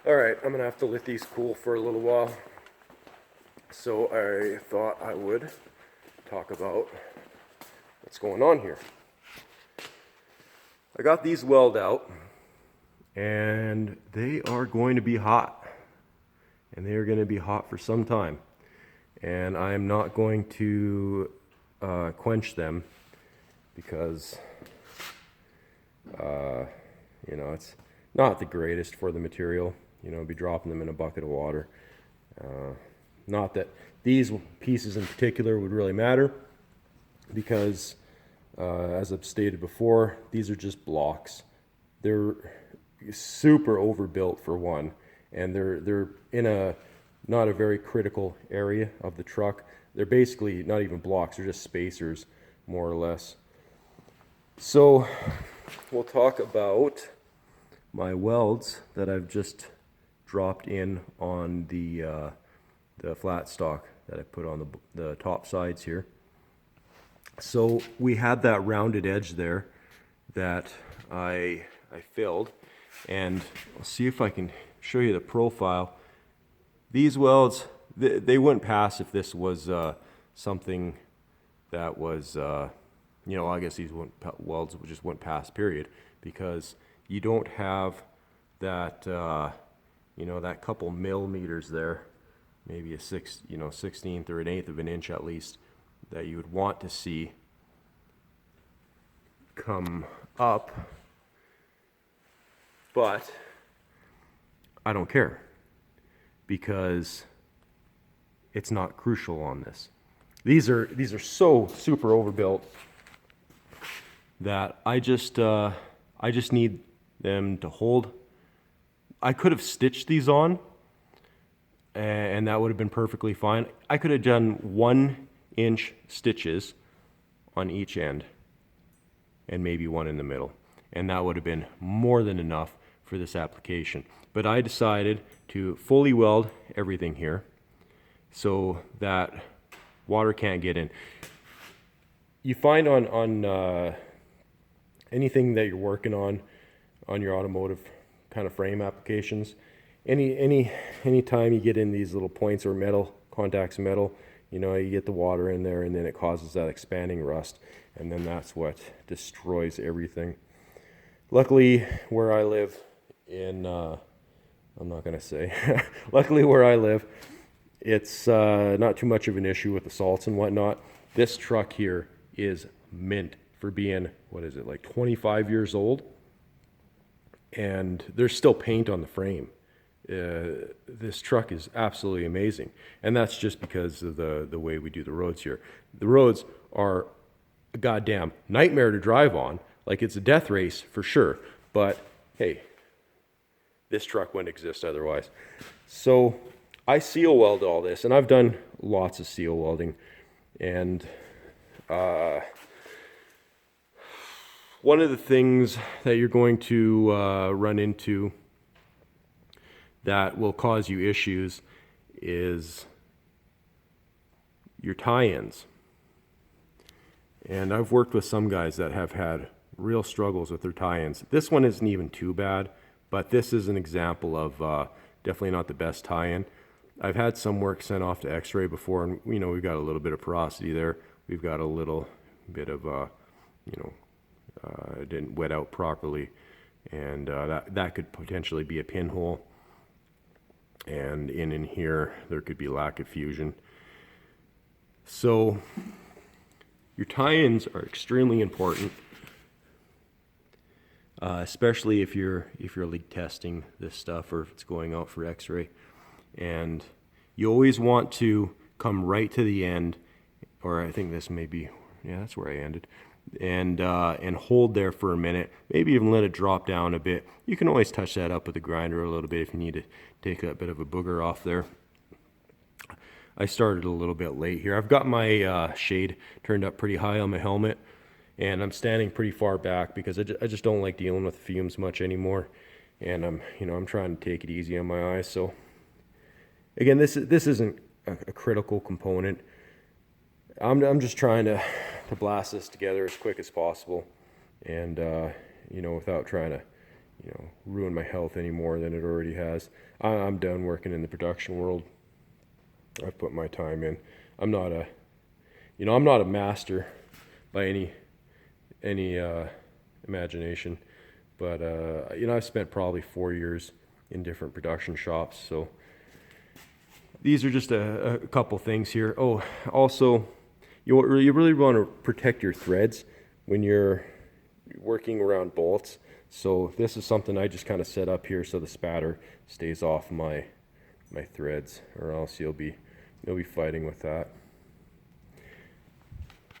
Alright, I'm gonna have to let these cool for a little while. So I thought I would talk about what's going on here. I got these weld out and they are going to be hot. And they are going to be hot for some time. And I am not going to quench them because it's not the greatest for the material. Be dropping them in a bucket of water. Not that these pieces in particular would really matter because, as I've stated before, these are just blocks. They're super overbuilt for one, and they're in a not a very critical area of the truck. They're basically not even blocks, they're just spacers, more or less. So we'll talk about my welds that I've just dropped in on the flat stock that I put on the top sides here. So we had that rounded edge there that I filled, and I'll see if I can show you the profile. These welds, they wouldn't pass if this was something that was, I guess these welds just wouldn't pass, period, because you don't have that, that couple millimeters there, maybe a 16th or an eighth of an inch at least, that you would want to see come up, but I don't care because it's not crucial on this. These are so super overbuilt that I just need them to hold. I could have stitched these on, and that would have been perfectly fine. I could have done 1-inch stitches on each end and maybe one in the middle, and that would have been more than enough for this application. But I decided to fully weld everything here so that water can't get in. You find on anything that you're working on your automotive kind of frame applications, any time you get in these little points or metal contacts, metal, you get the water in there, and then it causes that expanding rust, and then that's what destroys everything. Luckily, where I live in, I'm not going to say, luckily where I live, it's not too much of an issue with the salts and whatnot. This truck here is mint for being, what is it, like 25 years old? And there's still paint on the frame. This truck is absolutely amazing. And that's just because of the way we do the roads here. The roads are a goddamn nightmare to drive on. Like, it's a death race for sure. But hey, this truck wouldn't exist otherwise. So I seal weld all this, and I've done lots of seal welding. And one of the things that you're going to run into that will cause you issues is your tie-ins. And I've worked with some guys that have had real struggles with their tie-ins. This one isn't even too bad, but this is an example of definitely not the best tie-in. I've had some work sent off to X-ray before, and we've got a little bit of porosity there. We've got a little bit of it didn't wet out properly, and that could potentially be a pinhole. And in here there could be lack of fusion. So your tie-ins are extremely important, especially if you're leak testing this stuff or if it's going out for X-ray. And you always want to come right to the end, or I think this may be, yeah, that's where I ended, and hold there for a minute, maybe even let it drop down a bit. You can always touch that up with a grinder a little bit if you need to take a bit of a booger off there. I started a little bit late here. I've got my shade turned up pretty high on my helmet, and I'm standing pretty far back because I just don't like dealing with fumes much anymore, and I'm trying to take it easy on my eyes. So again, this isn't a critical component. I'm just trying to blast this together as quick as possible, and without trying to ruin my health any more than it already has. I'm done working in the production world. I've put my time in. I'm not a master by any imagination, but I've spent probably 4 years in different production shops. So these are just a couple things here. Oh, also, you really want to protect your threads when you're working around bolts. So this is something I just kind of set up here so the spatter stays off my threads, or else you'll be fighting with that.